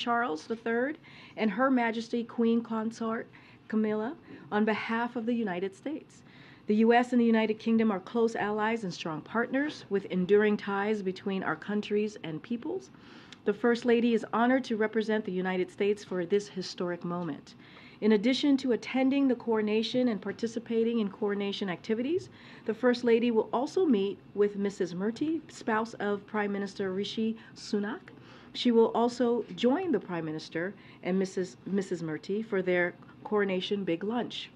Charles III and Her Majesty Queen Consort Camilla on behalf of the United States. The U.S. and the United Kingdom are close allies and strong partners with enduring ties between our countries and peoples. The First Lady is honored to represent the United States for this historic moment. In addition to attending the coronation and participating in coronation activities, the First Lady will also meet with Mrs. Murty, spouse of Prime Minister Rishi Sunak. She will also join the Prime Minister and Mrs. Murty for their coronation big lunch.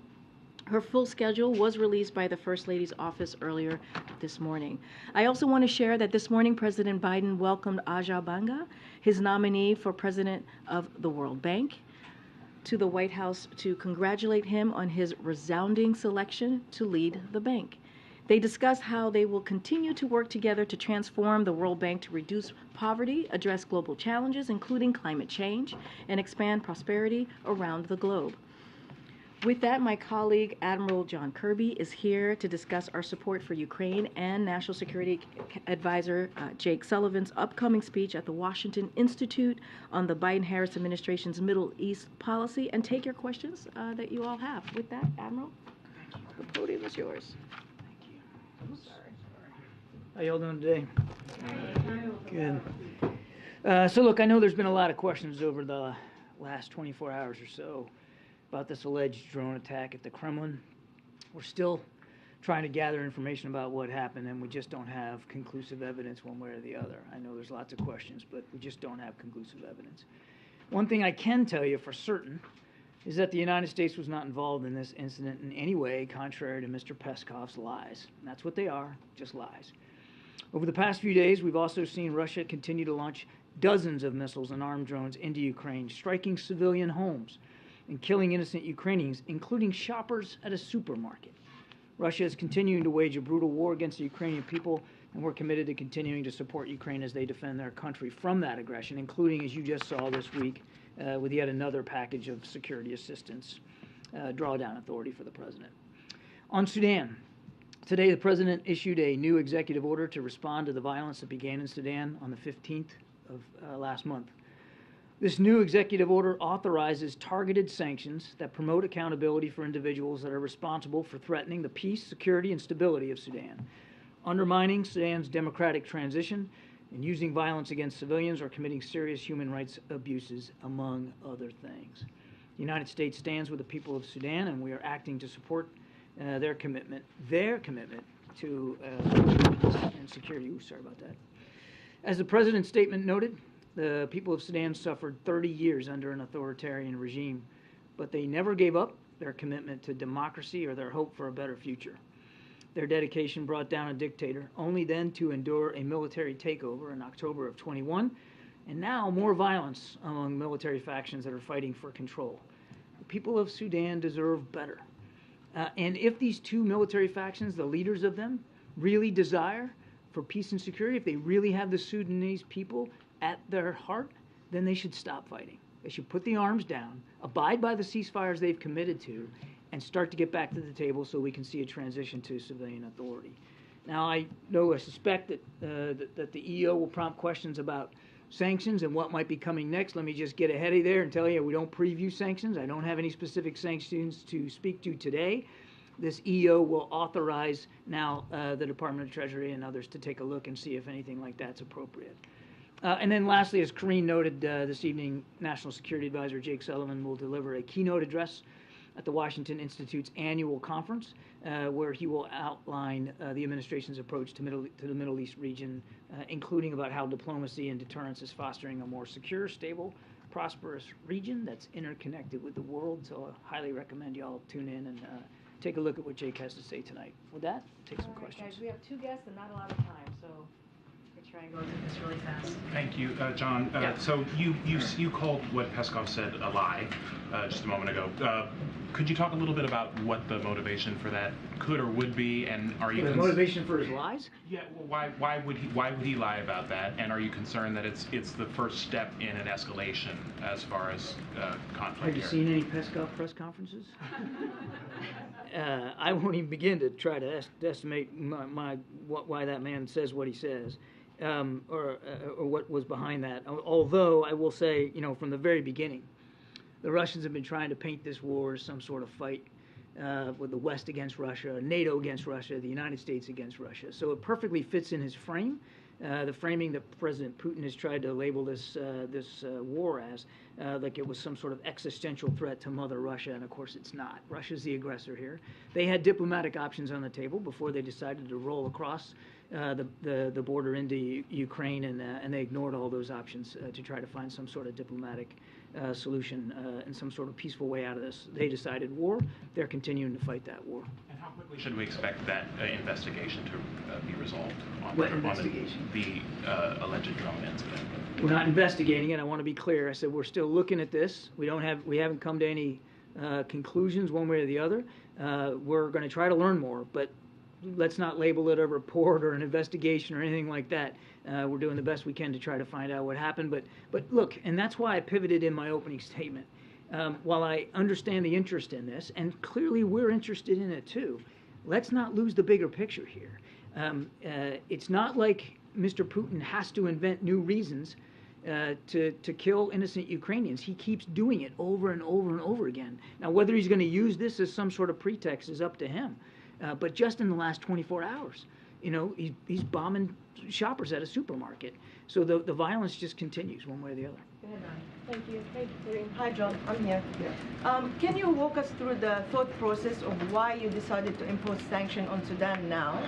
Her full schedule was released by the First Lady's office earlier this morning. I also want to share that this morning President Biden welcomed Ajay Banga, his nominee for President of the World Bank, to the White House to congratulate him on his resounding selection to lead the bank. They discussed how they will continue to work together to transform the World Bank to reduce poverty, address global challenges, including climate change, and expand prosperity around the globe. With that, my colleague, Admiral John Kirby, is here to discuss our support for Ukraine and National Security Advisor Jake Sullivan's upcoming speech at the Washington Institute on the Biden-Harris administration's Middle East policy, and take your questions that you all have. With that, Admiral, the podium is yours. Thank you. How y'all doing today? Good. So look, I know there's been a lot of questions over the last 24 hours or so about this alleged drone attack at the Kremlin. We're still trying to gather information about what happened, and we just don't have conclusive evidence one way or the other. I know there's lots of questions, but we just don't have conclusive evidence. One thing I can tell you for certain is that the United States was not involved in this incident in any way, contrary to Mr. Peskov's lies. And that's what they are, just lies. Over the past few days, we've also seen Russia continue to launch dozens of missiles and armed drones into Ukraine, striking civilian homes and killing innocent Ukrainians, including shoppers at a supermarket. Russia is continuing to wage a brutal war against the Ukrainian people, and we're committed to continuing to support Ukraine as they defend their country from that aggression, including, as you just saw this week, with yet another package of security assistance, drawdown authority for the president. On Sudan, today the president issued a new executive order to respond to the violence that began in Sudan on the 15th of last month. This new executive order authorizes targeted sanctions that promote accountability for individuals that are responsible for threatening the peace, security, and stability of Sudan, undermining Sudan's democratic transition, and using violence against civilians or committing serious human rights abuses, among other things. The United States stands with the people of Sudan, and we are acting to support their commitment to peace and security. Ooh, sorry about that. As the president's statement noted, the people of Sudan suffered 30 years under an authoritarian regime, but they never gave up their commitment to democracy or their hope for a better future. Their dedication brought down a dictator, only then to endure a military takeover in October of 21, and now more violence among military factions that are fighting for control. The people of Sudan deserve better. And if these two military factions, the leaders of them, really desire for peace and security, if they really have the Sudanese people at their heart, then they should stop fighting. They should put the arms down, abide by the ceasefires they've committed to, and start to get back to the table so we can see a transition to civilian authority. Now, I suspect that the EO will prompt questions about sanctions and what might be coming next. Let me just get ahead of there and tell you we don't preview sanctions. I don't have any specific sanctions to speak to today. This EO will authorize now the Department of Treasury and others to take a look and see if anything like that's appropriate. And then lastly, as Karine noted this evening, National Security Advisor Jake Sullivan will deliver a keynote address at the Washington Institute's annual conference, where he will outline the administration's approach to the Middle East region, including about how diplomacy and deterrence is fostering a more secure, stable, prosperous region that's interconnected with the world. So I highly recommend you all tune in and take a look at what Jake has to say tonight. With that, take some questions. Guys, we have two guests and not a lot of time, so try and go through this really fast. Thank you, John. So you called what Peskov said a lie just a moment ago. Could you talk a little bit about what the motivation for that could or would be, and are you the motivation for his lies? Yeah. Well, why would he lie about that? And are you concerned that it's the first step in an escalation as far as conflict? Have you seen any Peskov press conferences? I won't even begin to try to estimate why that man says what he says. or what was behind that. Although I will say, from the very beginning, the Russians have been trying to paint this war as some sort of fight with the West against Russia, NATO against Russia, the United States against Russia. So it perfectly fits in his frame, the framing that President Putin has tried to label this war as, like it was some sort of existential threat to Mother Russia, and of course it's not. Russia's the aggressor here. They had diplomatic options on the table before they decided to roll across the border into Ukraine, and they ignored all those options to try to find some sort of diplomatic solution and some sort of peaceful way out of this. They decided war. They're continuing to fight that war. And how quickly should we expect that investigation to be resolved on What investigation? The alleged drone incident? We're not investigating it. I want to be clear. I said we're still looking at this. We haven't come to any conclusions one way or the other. We're going to try to learn more, but let's not label it a report or an investigation or anything like that. We're doing the best we can to try to find out what happened. But look, and that's why I pivoted in my opening statement. While I understand the interest in this, and clearly we're interested in it too, let's not lose the bigger picture here. It's not like Mr. Putin has to invent new reasons to kill innocent Ukrainians. He keeps doing it over and over and over again. Now, whether he's going to use this as some sort of pretext is up to him. But just in the last 24 hours, he's bombing shoppers at a supermarket. So the violence just continues one way or the other. Go ahead, Ronnie. Thank you. Thank you, Kareem. Hi, John. I'm here. Can you walk us through the thought process of why you decided to impose sanction on Sudan now?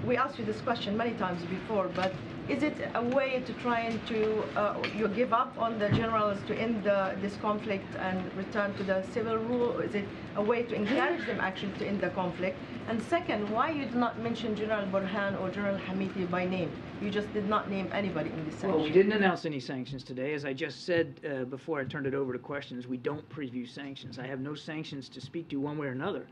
We asked you this question many times before, but is it a way to try and you give up on the generals to end this conflict and return to the civil rule? Or is it a way to encourage them actually to end the conflict? And second, why you did not mention General Burhan or General Hamiti by name? You just did not name anybody in this sanction. Well, we didn't announce any sanctions today. As I just said before I turned it over to questions, we don't preview sanctions. I have no sanctions to speak to one way or another.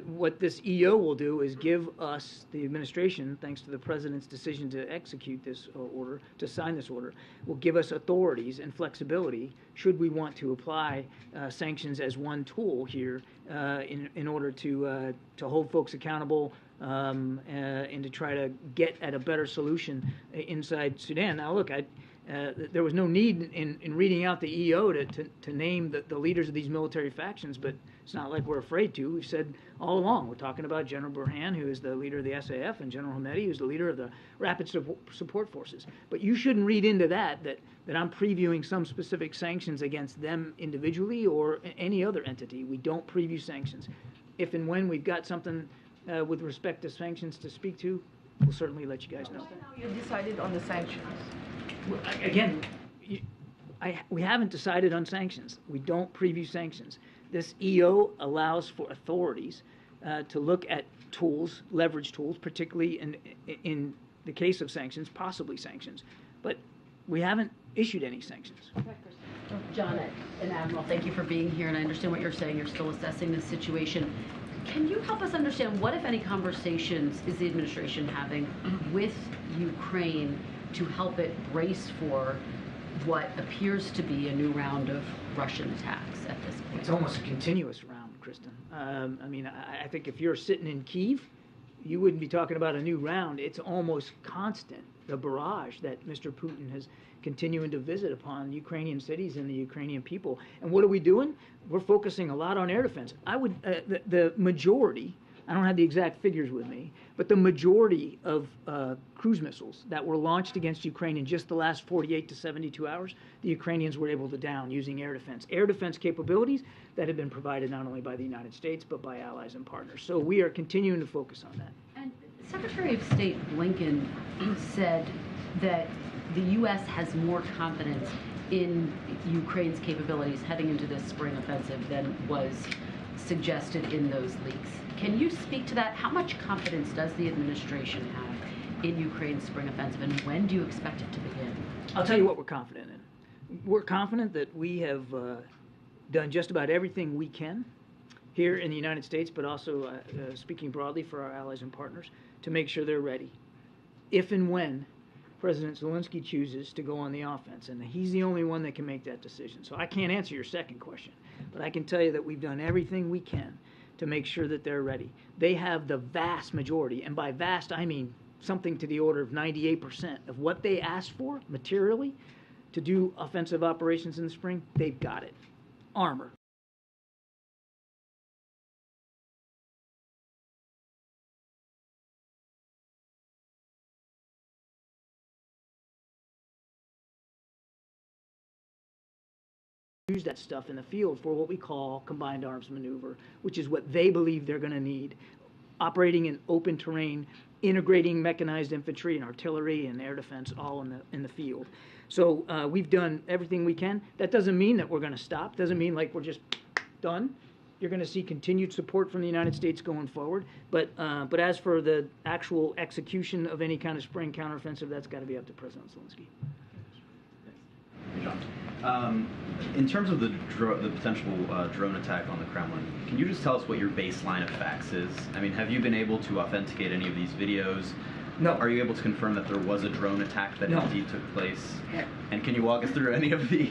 What this EO will do is give us, the administration, thanks to the president's decision to execute this order, to sign this order, will give us authorities and flexibility should we want to apply sanctions as one tool here in order to hold folks accountable and to try to get at a better solution inside Sudan. Now, look, there was no need in reading out the EO to name the leaders of these military factions, but it's not like we're afraid to. We've said all along, we're talking about General Burhan, who is the leader of the SAF, and General Hameti, who's the leader of the Rapid Support Forces. But you shouldn't read into that I'm previewing some specific sanctions against them individually or any other entity. We don't preview sanctions. If and when we've got something with respect to sanctions to speak to, we'll certainly let you guys know. You decided on the sanctions. Again, we haven't decided on sanctions. We don't preview sanctions. This EO allows for authorities to look at tools, leverage tools, particularly in the case of sanctions, possibly sanctions. But we haven't issued any sanctions. John and Admiral, thank you for being here, and I understand what you're saying. You're still assessing this situation. Can you help us understand what, if any, conversations is the administration having with Ukraine to help it brace for what appears to be a new round of Russian attacks at this point? It's almost a continuous round, Kristen. I think if you're sitting in Kyiv, you wouldn't be talking about a new round. It's almost constant, the barrage that Mr. Putin has continuing to visit upon Ukrainian cities and the Ukrainian people. And what are we doing? We're focusing a lot on air defense. The majority, I don't have the exact figures with me, but the majority of cruise missiles that were launched against Ukraine in just the last 48 to 72 hours, the Ukrainians were able to down using air defense capabilities that have been provided not only by the United States, but by allies and partners. So we are continuing to focus on that. And Secretary of State Blinken said that the U.S. has more confidence in Ukraine's capabilities heading into this spring offensive than was suggested in those leaks. Can you speak to that? How much confidence does the administration have in Ukraine's spring offensive, and when do you expect it to begin? I'll tell you what we're confident in. We're confident that we have done just about everything we can here in the United States, but also speaking broadly for our allies and partners, to make sure they're ready. If and when President Zelensky chooses to go on the offense, and he's the only one that can make that decision. So I can't answer your second question, but I can tell you that we've done everything we can to make sure that they're ready. They have the vast majority, and by vast I mean something to the order of 98% of what they asked for materially to do offensive operations in the spring. They've got it. Armor. Use that stuff in the field for what we call combined arms maneuver, which is what they believe they're going to need. Operating in open terrain, integrating mechanized infantry and artillery and air defense all in the field. So we've done everything we can. That doesn't mean that we're going to stop. Doesn't mean like we're just done. You're going to see continued support from the United States going forward. But as for the actual execution of any kind of spring counteroffensive, that's got to be up to President Zelensky. Hey, John. In terms of the potential drone attack on the Kremlin, can you just tell us what your baseline of facts is? I mean, have you been able to authenticate any of these videos? No. Are you able to confirm that there was a drone attack that No. indeed took place? And can you walk us through any of the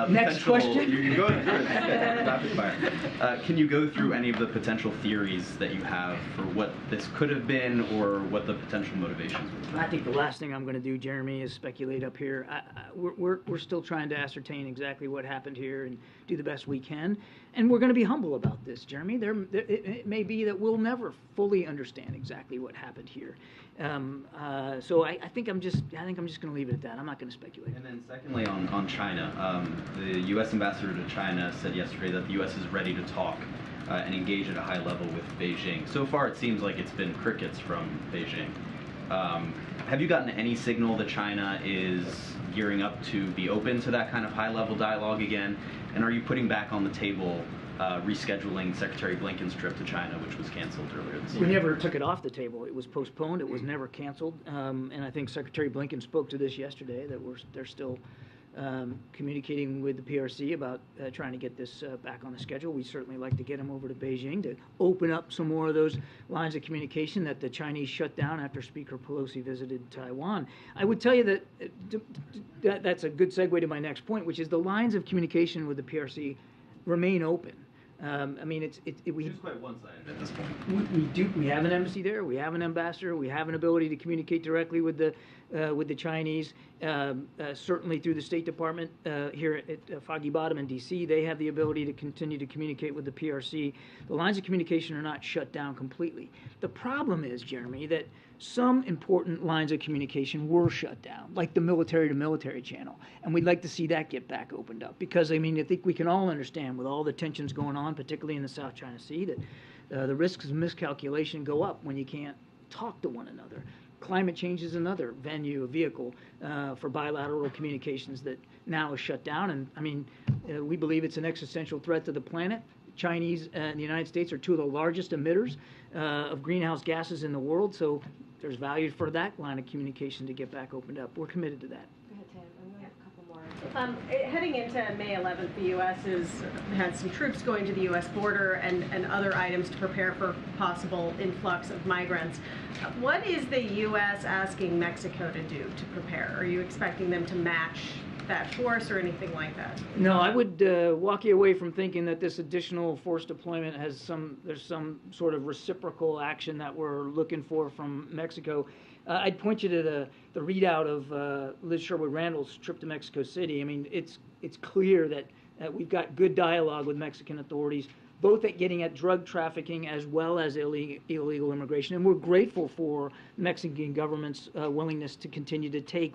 Next potential... question. You can go ahead. Rapid fire. Can you go through any of the potential theories that you have for what this could have been or what the potential motivations would be? I think the last thing I'm going to do, Jeremy, is speculate up here. We're still trying to ascertain exactly what happened here and do the best we can. And we're going to be humble about this, Jeremy. It may be that we'll never fully understand exactly what happened here. So I think I'm just going to leave it at that. I'm not going to speculate. And then secondly, on China, the U.S. ambassador to China said yesterday that the U.S. is ready to talk and engage at a high level with Beijing. So far, it seems like it's been crickets from Beijing. Have you gotten any signal that China is gearing up to be open to that kind of high-level dialogue again? And are you putting back on the table rescheduling Secretary Blinken's trip to China, which was canceled earlier this year? We never took it off the table. It was postponed. It was never canceled. And I think Secretary Blinken spoke to this yesterday, that they're still communicating with the PRC about trying to get this back on the schedule. We certainly like to get them over to Beijing to open up some more of those lines of communication that the Chinese shut down after Speaker Pelosi visited Taiwan. I would tell you that that's a good segue to my next point, which is the lines of communication with the PRC remain open. I mean, it's quite one-sided at this point. We have an embassy there. We have an ambassador. We have an ability to communicate directly with the Chinese. Certainly through the State Department here at Foggy Bottom in D.C., they have the ability to continue to communicate with the PRC. The lines of communication are not shut down completely. The problem is, Jeremy, that some important lines of communication were shut down, like the military-to-military channel, and we'd like to see that get back opened up because, I mean, I think we can all understand with all the tensions going on, particularly in the South China Sea, that the risks of miscalculation go up when you can't talk to one another. Climate change is another venue, a vehicle for bilateral communications that now is shut down, and I mean, we believe it's an existential threat to the planet. Chinese and the United States are two of the largest emitters of greenhouse gases in the world, so there's value for that line of communication to get back opened up. We're committed to that. Go ahead, Tam. I'm going to have a couple more. Heading into May 11th, the U.S. has had some troops going to the U.S. border and other items to prepare for possible influx of migrants. What is the U.S. asking Mexico to do to prepare? Are you expecting them to match that force or anything like that? No, I would walk you away from thinking that this additional force deployment there's some sort of reciprocal action that we're looking for from Mexico. I'd point you to the readout of Liz Sherwood Randall's trip to Mexico City. I mean, it's clear that we've got good dialogue with Mexican authorities, both at getting at drug trafficking as well as illegal immigration. And we're grateful for Mexican government's willingness to continue to take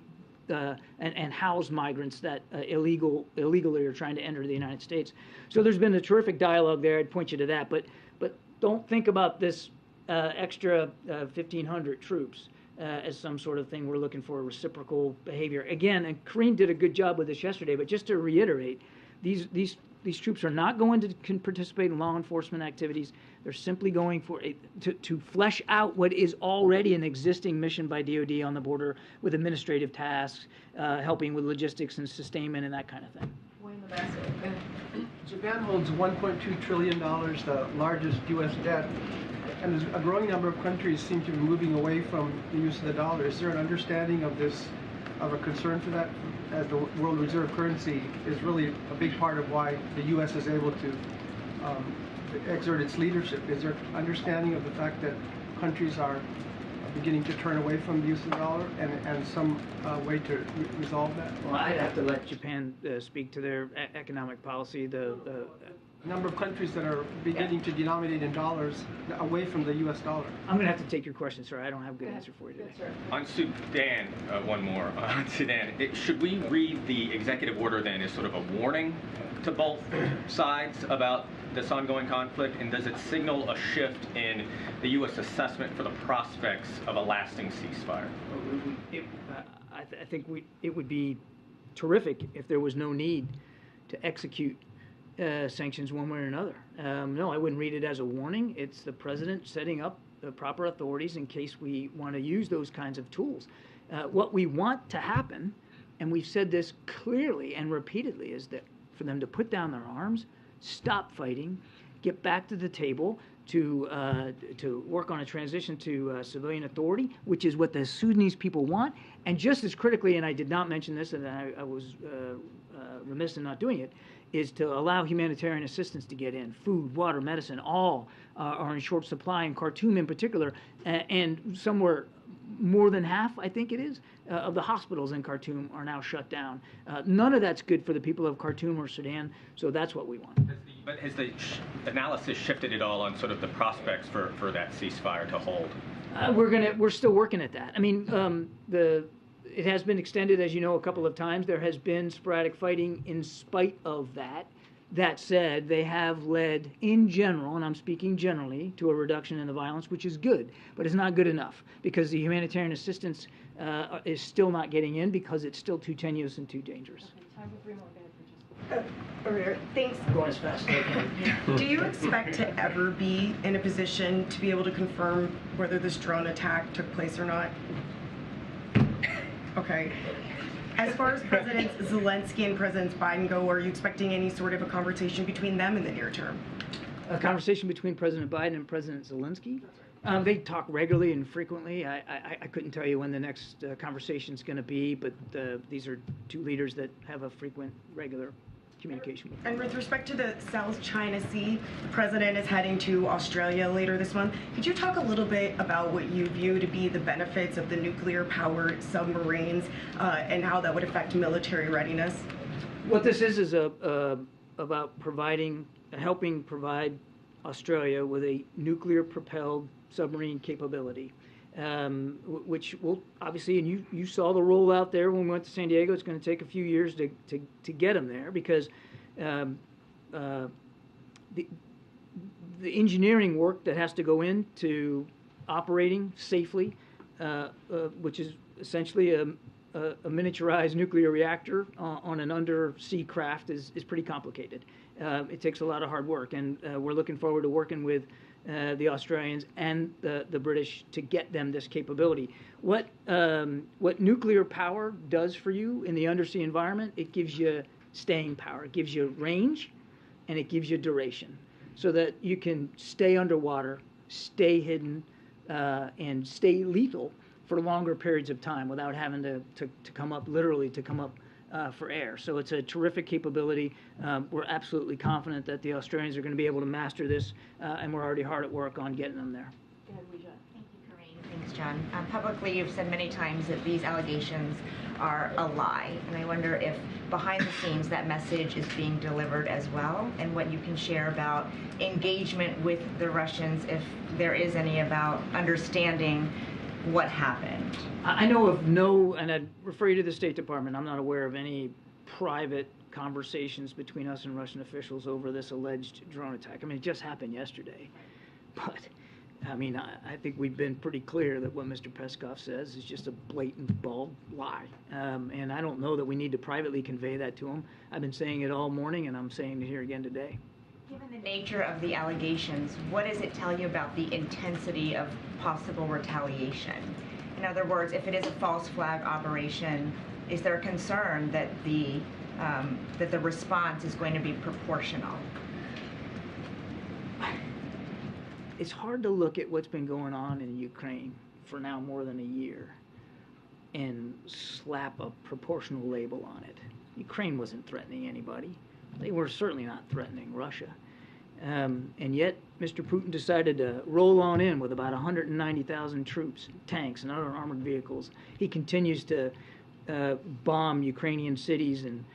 and house migrants that illegally are trying to enter the United States. So there's been a terrific dialogue there. I'd point you to that. But don't think about this extra 1,500 troops as some sort of thing we're looking for reciprocal behavior. Again, and Karine did a good job with this yesterday, but just to reiterate, these troops are not going to participate in law enforcement activities. They're simply going to flesh out what is already an existing mission by DoD on the border with administrative tasks, helping with logistics and sustainment and that kind of thing. Japan holds $1.2 trillion, the largest U.S. debt, and a growing number of countries seem to be moving away from the use of the dollar. Is there an understanding of this, of a concern for that, as the world reserve currency is really a big part of why the U.S. is able to exert its leadership? Is there understanding of the fact that countries are beginning to turn away from the use of the dollar, and some way to resolve that? Well, I'd have to let Japan speak to their economic policy. The number of countries that are beginning to denominate in dollars away from the U.S. dollar. I'm going to have to take your question, sir. I don't have a good answer for you today. On Sudan, one more. On Sudan, should we read the executive order then as sort of a warning to both sides about this ongoing conflict, and does it signal a shift in the U.S. assessment for the prospects of a lasting ceasefire? I think it would be terrific if there was no need to execute sanctions one way or another. No, I wouldn't read it as a warning. It's the president setting up the proper authorities in case we want to use those kinds of tools. What we want to happen, and we've said this clearly and repeatedly, is that for them to put down their arms, stop fighting, get back to the table to work on a transition to civilian authority, which is what the Sudanese people want. And just as critically, and I did not mention this, and I was remiss in not doing it, is to allow humanitarian assistance to get in. Food, water, medicine, all are in short supply, in Khartoum in particular, and somewhere more than half, I think it is, of the hospitals in Khartoum are now shut down. None of that's good for the people of Khartoum or Sudan, so that's what we want. But has the analysis shifted at all on sort of the prospects for that ceasefire to hold? We're still working at that. I mean, it has been extended, as you know, a couple of times. There has been sporadic fighting in spite of that. That said, they have led, in general, and I'm speaking generally, to a reduction in the violence, which is good, but it's not good enough because the humanitarian assistance is still not getting in because it's still too tenuous and too dangerous. Okay, time for 3 more. Go ahead, Francesca. Thanks. I'm going as fast as I can. Do you expect to ever be in a position to be able to confirm whether this drone attack took place or not? Okay. As far as President Zelensky and President Biden go, are you expecting any sort of a conversation between them in the near term? A conversation between President Biden and President Zelensky? They talk regularly and frequently. I couldn't tell you when the next conversation is going to be, but these are two leaders that have a frequent, regular communication with. And with respect to the South China Sea, the president is heading to Australia later this month. Could you talk a little bit about what you view to be the benefits of the nuclear-powered submarines and how that would affect military readiness? What this is about helping provide Australia with a nuclear-propelled submarine capability, which will obviously, and you saw the rollout there when we went to San Diego. It's going to take a few years to get them there because the engineering work that has to go into operating safely, which is essentially a miniaturized nuclear reactor on an undersea craft, is pretty complicated. It takes a lot of hard work, and we're looking forward to working with the Australians and the British to get them this capability. What nuclear power does for you in the undersea environment, it gives you staying power. It gives you range, and it gives you duration, so that you can stay underwater, stay hidden, and stay lethal for longer periods of time without having to come up, literally to come up for air. So it's a terrific capability. We're absolutely confident that the Australians are going to be able to master this, and we're already hard at work on getting them there. Go ahead, Weijia. Thank you, Corinne. Thanks, John. Publicly, you've said many times that these allegations are a lie, and I wonder if behind the scenes that message is being delivered as well, and what you can share about engagement with the Russians, if there is any, about understanding what happened. I know of no, and I'd refer you to the State Department, I'm not aware of any private conversations between us and Russian officials over this alleged drone attack. I mean, it just happened yesterday. But, I mean, I think we've been pretty clear that what Mr. Peskov says is just a blatant, bald lie. And I don't know that we need to privately convey that to him. I've been saying it all morning, and I'm saying it here again today. Given the nature of the allegations, what does it tell you about the intensity of possible retaliation? In other words, if it is a false flag operation, is there a concern that the response is going to be proportional? It's hard to look at what's been going on in Ukraine for now more than a year and slap a proportional label on it. Ukraine wasn't threatening anybody. They were certainly not threatening Russia. And yet, Mr. Putin decided to roll on in with about 190,000 troops, tanks, and other armored vehicles. He continues to bomb Ukrainian cities and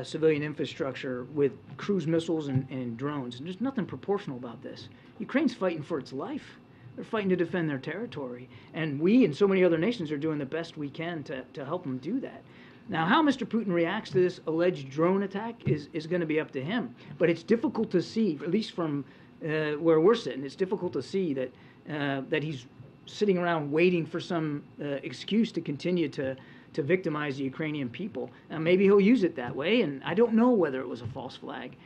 civilian infrastructure with cruise missiles and drones. And there's nothing proportional about this. Ukraine's fighting for its life. They're fighting to defend their territory. And we and so many other nations are doing the best we can to help them do that. Now, how Mr. Putin reacts to this alleged drone attack is going to be up to him. But it's difficult to see, at least from where we're sitting, it's difficult to see that he's sitting around waiting for some excuse to continue to victimize the Ukrainian people. Now, maybe he'll use it that way, and I don't know whether it was a false flag.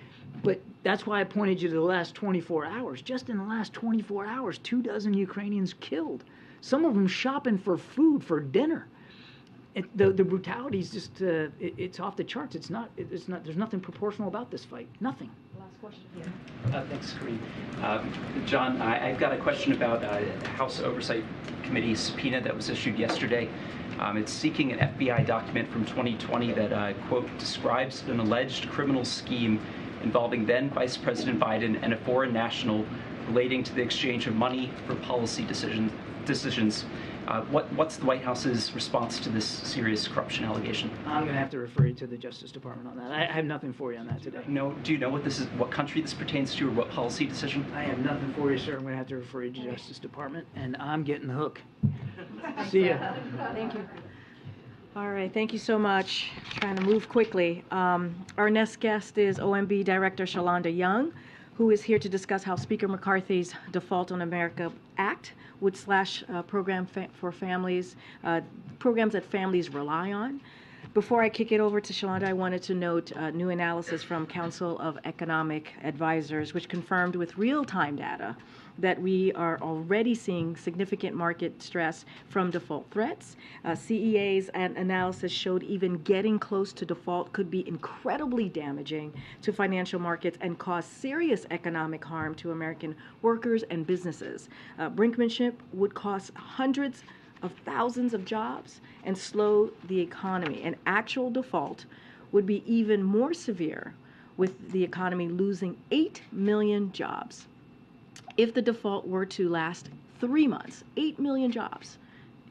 But that's why I pointed you to the last 24 hours. Just in the last 24 hours, 24 Ukrainians killed. Some of them shopping for food for dinner. The brutality is just, it's off the charts. It's not, there's nothing proportional about this fight. Nothing. Last question. Thanks, Kareem. John, I've got a question about House Oversight Committee subpoena that was issued yesterday. It's seeking an FBI document from 2020 that, quote, describes an alleged criminal scheme involving then Vice President Biden and a foreign national relating to the exchange of money for policy decisions. What's the White House's response to this serious corruption allegation? I'm going to have to refer you to the Justice Department on that. I have nothing for you on that today. No. Do you know what country this pertains to, or what policy decision? I have nothing for you, sir. I'm going to have to refer you to the Justice Department, and I'm getting the hook. See ya. Thank you. All right, thank you so much. Trying to move quickly. Our next guest is OMB Director Shalonda Young, who is here to discuss how Speaker McCarthy's Default on America Act would slash programs that families rely on. Before I kick it over to Shalonda, I wanted to note new analysis from Council of Economic Advisors, which confirmed with real-time data that we are already seeing significant market stress from default threats. CEA's analysis showed even getting close to default could be incredibly damaging to financial markets and cause serious economic harm to American workers and businesses. Brinkmanship would cost hundreds of thousands of jobs and slow the economy. An actual default would be even more severe, with the economy losing 8 million jobs. If the default were to last 3 months, 8 million jobs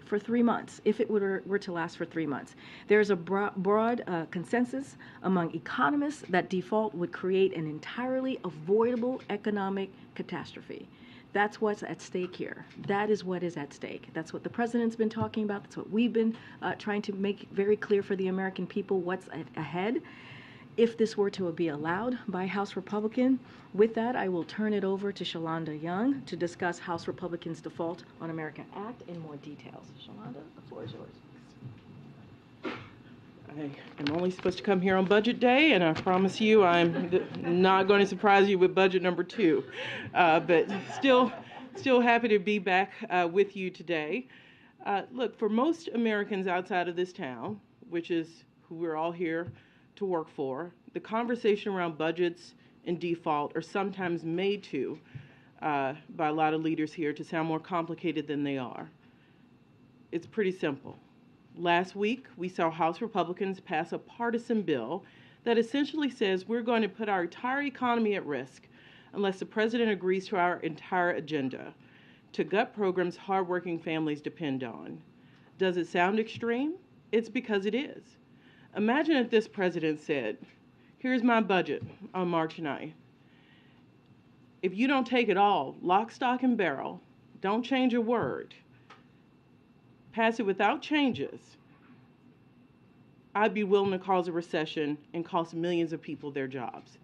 for 3 months, if it were to last for 3 months. There's a broad consensus among economists that default would create an entirely avoidable economic catastrophe. That's what's at stake here. That is what is at stake. That's what the president's been talking about. That's what we've been trying to make very clear for the American people what's ahead. If this were to be allowed by House Republican, with that, I will turn it over to Shalonda Young to discuss House Republicans' Default on America Act in more details. Shalonda, the floor is yours. I am only supposed to come here on budget day, and I promise you I'm not going to surprise you with budget number 2. But still happy to be back with you today. Look, for most Americans outside of this town, which is who we're all here to work for, the conversation around budgets and default are sometimes made to by a lot of leaders here to sound more complicated than they are. It's pretty simple. Last week, we saw House Republicans pass a partisan bill that essentially says we're going to put our entire economy at risk unless the president agrees to our entire agenda to gut programs hardworking families depend on. Does it sound extreme? It's because it is. Imagine if this president said, here's my budget on March 9th. If you don't take it all, lock, stock, and barrel, don't change a word, pass it without changes, I'd be willing to cause a recession and cost millions of people their jobs.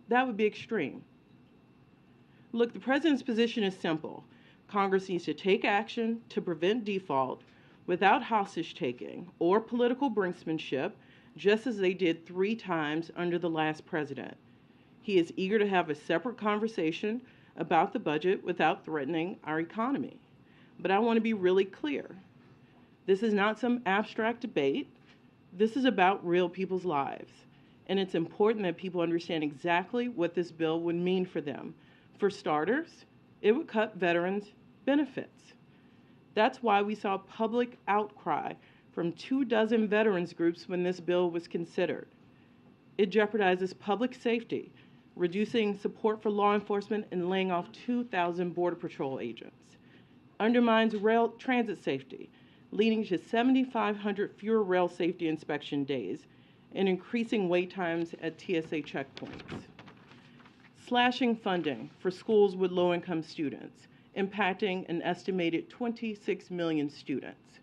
That would be extreme. Look, the president's position is simple. Congress needs to take action to prevent default without hostage-taking or political brinksmanship, just as they did 3 times under the last president. He is eager to have a separate conversation about the budget without threatening our economy. But I want to be really clear. This is not some abstract debate. This is about real people's lives. And it's important that people understand exactly what this bill would mean for them. For starters, it would cut veterans' benefits. That's why we saw public outcry from 24 veterans groups when this bill was considered. It jeopardizes public safety, reducing support for law enforcement and laying off 2,000 Border Patrol agents, undermines rail transit safety, leading to 7,500 fewer rail safety inspection days and increasing wait times at TSA checkpoints, slashing funding for schools with low-income students, impacting an estimated 26 million students,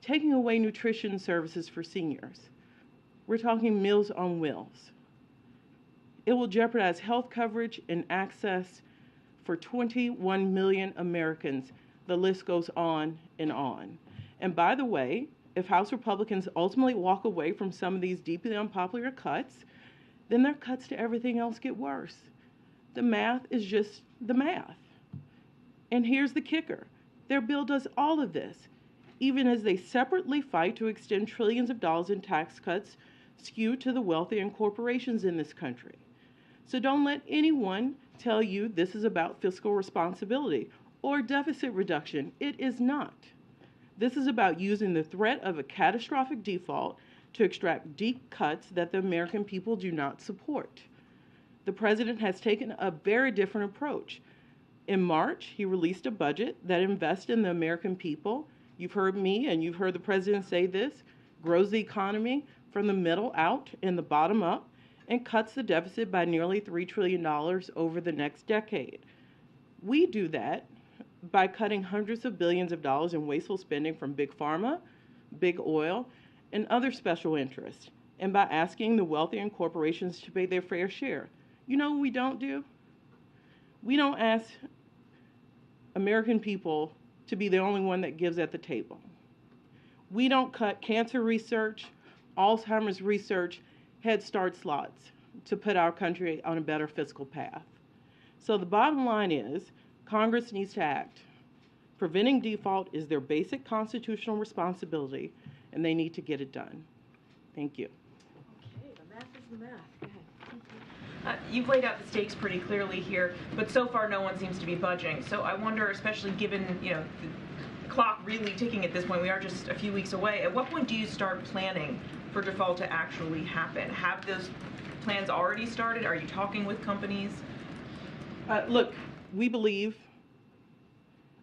taking away nutrition services for seniors. We're talking Meals on Wheels. It will jeopardize health coverage and access for 21 million Americans. The list goes on and on. And by the way, if House Republicans ultimately walk away from some of these deeply unpopular cuts, then their cuts to everything else get worse. The math is just the math. And here's the kicker. Their bill does all of this, even as they separately fight to extend trillions of dollars in tax cuts skewed to the wealthy and corporations in this country. So don't let anyone tell you this is about fiscal responsibility or deficit reduction. It is not. This is about using the threat of a catastrophic default to extract deep cuts that the American people do not support. The president has taken a very different approach. In March, he released a budget that invests in the American people. You've heard me and you've heard the president say this, grows the economy from the middle out and the bottom up, and cuts the deficit by nearly $3 trillion over the next decade. We do that by cutting hundreds of billions of dollars in wasteful spending from big pharma, big oil, and other special interests, and by asking the wealthy and corporations to pay their fair share. You know what we don't do? We don't ask American people to be the only one that gives at the table. We don't cut cancer research, Alzheimer's research, Head Start slots to put our country on a better fiscal path. So the bottom line is, Congress needs to act. Preventing default is their basic constitutional responsibility, and they need to get it done. Thank you. Okay, the math is the math. Go ahead. You've laid out the stakes pretty clearly here, but so far no one seems to be budging. So I wonder, especially given the clock really ticking at this point, we are just a few weeks away, at what point do you start planning for default to actually happen? Have those plans already started? Are you talking with companies? Look, we believe,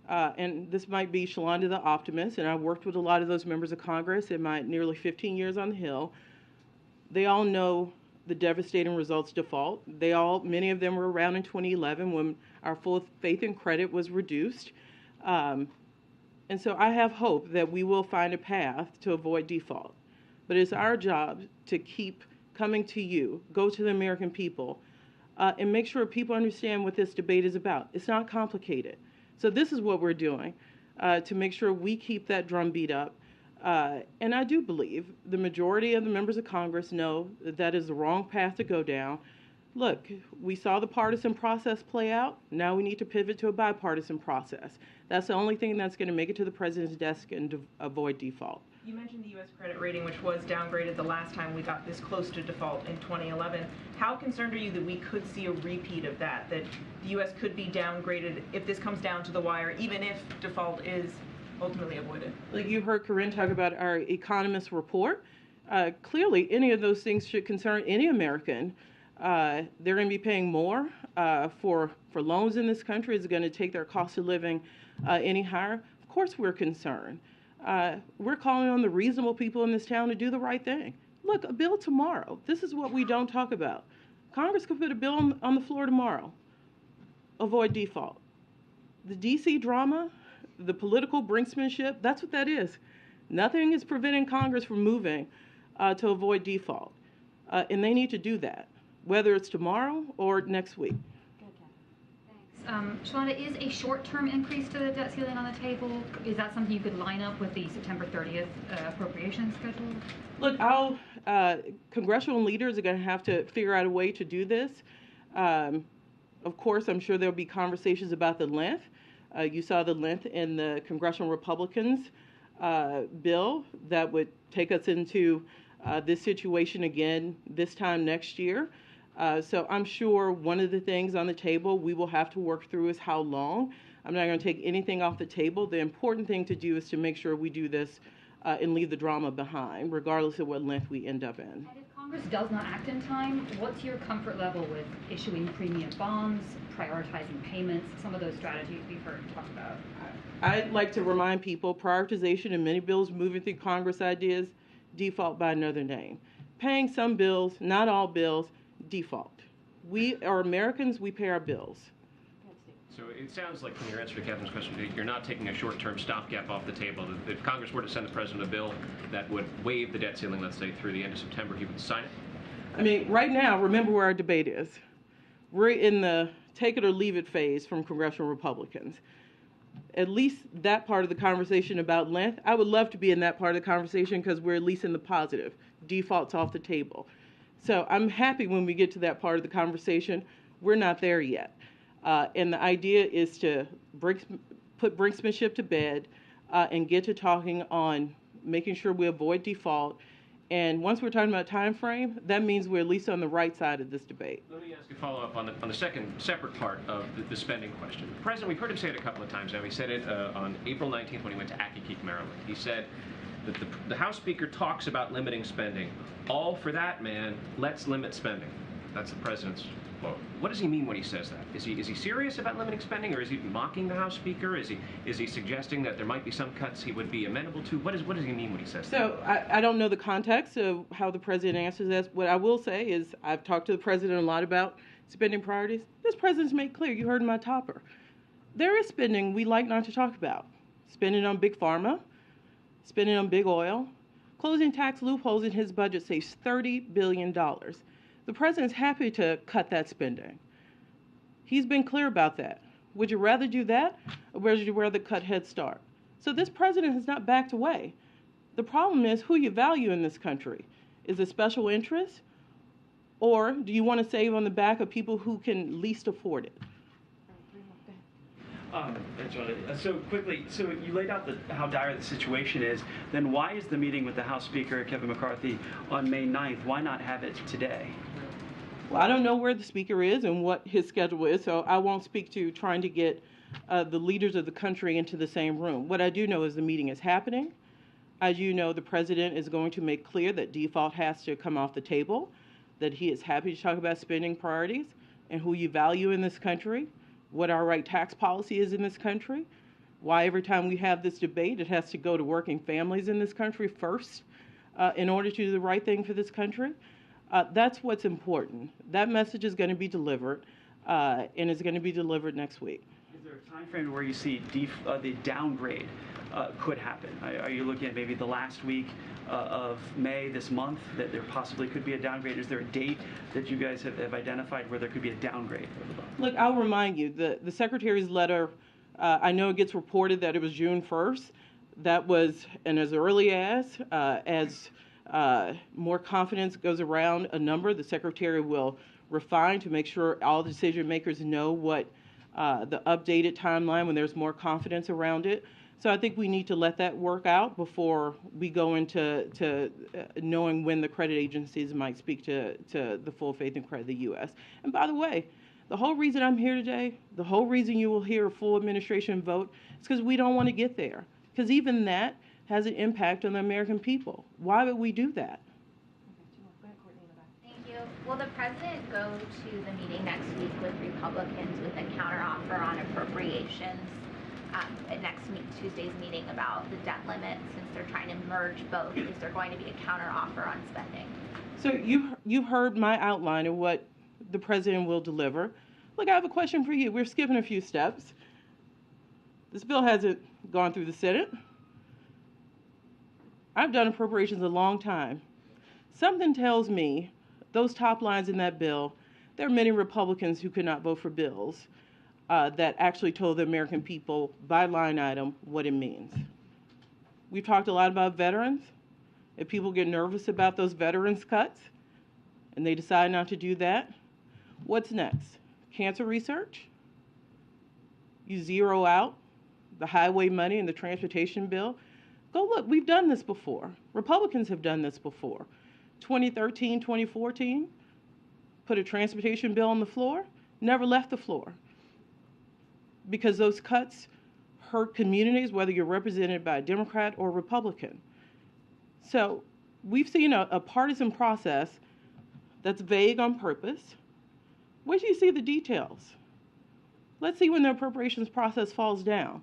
and this might be Shalonda the optimist, and I've worked with a lot of those members of Congress in my nearly 15 years on the Hill. They all know the devastating results default. Many of them were around in 2011 when our full faith and credit was reduced. And so I have hope that we will find a path to avoid default. But it's our job to keep coming to you, go to the American people, and make sure people understand what this debate is about. It's not complicated. So this is what we're doing to make sure we keep that drumbeat up. And I do believe the majority of the members of Congress know that that is the wrong path to go down. Look, we saw the partisan process play out. Now we need to pivot to a bipartisan process. That's the only thing that's going to make it to the president's desk and avoid default. You mentioned the U.S. credit rating, which was downgraded the last time we got this close to default in 2011. How concerned are you that we could see a repeat of that the U.S. could be downgraded if this comes down to the wire, even if default is ultimately avoided? Like you heard Corinne talk about our economist report. Clearly, any of those things should concern any American. They're going to be paying more for loans in this country. It's going to take their cost of living any higher. Of course, we're concerned. We're calling on the reasonable people in this town to do the right thing. Look, a bill tomorrow. This is what we don't talk about. Congress could put a bill on the floor tomorrow. Avoid default. The D.C. drama, the political brinksmanship, that's what that is. Nothing is preventing Congress from moving to avoid default. And they need to do that, whether it's tomorrow or next week. Shalonda, is a short-term increase to the debt ceiling on the table? Is that something you could line up with the September 30th appropriation schedule? Look, congressional leaders are going to have to figure out a way to do this. Of course, I'm sure there'll be conversations about the length. You saw the length in the congressional Republicans' bill that would take us into this situation again this time next year. So I'm sure one of the things on the table we will have to work through is how long. I'm not going to take anything off the table. The important thing to do is to make sure we do this and leave the drama behind, regardless of what length we end up in. And if Congress does not act in time, what's your comfort level with issuing premium bonds, prioritizing payments, some of those strategies we've heard talked about? I'd like to remind people prioritization in many bills moving through Congress ideas default by another name. Paying some bills, not all bills, default. We are Americans, we pay our bills. So it sounds like from your answer to Kevin's question, you're not taking a short-term stopgap off the table. If Congress were to send the president a bill that would waive the debt ceiling, let's say through the end of September, he would sign it? I mean, right now, remember where our debate is. We're in the take it or leave it phase from congressional Republicans. At least that part of the conversation about length, I would love to be in that part of the conversation because we're at least in the positive. Default's off the table. So I'm happy when we get to that part of the conversation. We're not there yet. And the idea is to put brinksmanship to bed and get to talking on making sure we avoid default. And once we're talking about time frame, that means we're at least on the right side of this debate. Let me ask a follow-up on the second separate part of the spending question. The president, we've heard him say it a couple of times now. He said it on April 19th when he went to Accokeek, Maryland. He said that the House Speaker talks about limiting spending. All for that, man, let's limit spending. That's the president's quote. What does he mean when he says that? Is he serious about limiting spending, or is he mocking the House Speaker? Is he suggesting that there might be some cuts he would be amenable to? What does he mean when he says that? So I don't know the context of how the president answers that. What I will say is I've talked to the president a lot about spending priorities. This president's made clear, you heard in my topper, there is spending we like not to talk about. Spending on big pharma, spending on big oil. Closing tax loopholes in his budget saves $30 billion. The president's happy to cut that spending. He's been clear about that. Would you rather do that, or would you rather cut Head Start? So this president has not backed away. The problem is who you value in this country. Is it special interest, or do you want to save on the back of people who can least afford it? So quickly, so you laid out how dire the situation is. Then why is the meeting with the House Speaker, Kevin McCarthy, on May 9th? Why not have it today? Well, I don't know where the speaker is and what his schedule is, so I won't speak to trying to get the leaders of the country into the same room. What I do know is the meeting is happening. As you know, the president is going to make clear that default has to come off the table, that he is happy to talk about spending priorities and who you value in this country, what our right tax policy is in this country, why every time we have this debate it has to go to working families in this country first in order to do the right thing for this country. That's what's important. That message is going to be delivered, and it's going to be delivered next week. Is there a time frame where you see the downgrade could happen? Are you looking at maybe the last week of May, this month, that there possibly could be a downgrade? Is there a date that you guys have identified where there could be a downgrade? Look, I'll remind you, the Secretary's letter, I know it gets reported that it was June 1st. That was, and as early as more confidence goes around a number, the Secretary will refine to make sure all decision makers know what the updated timeline when there's more confidence around it. So I think we need to let that work out before we go into knowing when the credit agencies might speak to the full faith and credit of the U.S. And by the way, the whole reason I'm here today, the whole reason you will hear a full administration vote is because we don't want to get there. Because even that has an impact on the American people. Why would we do that? Thank you. Will the president go to the meeting next week with Republicans with a counteroffer on appropriations at Tuesday's meeting about the debt limit, since they're trying to merge both? Is there going to be a counteroffer on spending? So you've heard my outline of what the president will deliver. Look, I have a question for you. We're skipping a few steps. This bill hasn't gone through the Senate. I've done appropriations a long time. Something tells me those top lines in that bill, there are many Republicans who could not vote for bills that actually told the American people by line item what it means. We've talked a lot about veterans. If people get nervous about those veterans cuts and they decide not to do that, what's next? Cancer research? You zero out the highway money and the transportation bill. Go look, we've done this before. Republicans have done this before. 2013, 2014, put a transportation bill on the floor, never left the floor. Because those cuts hurt communities, whether you're represented by a Democrat or Republican. So we've seen a partisan process that's vague on purpose. Wait till you see the details. Let's see when the appropriations process falls down.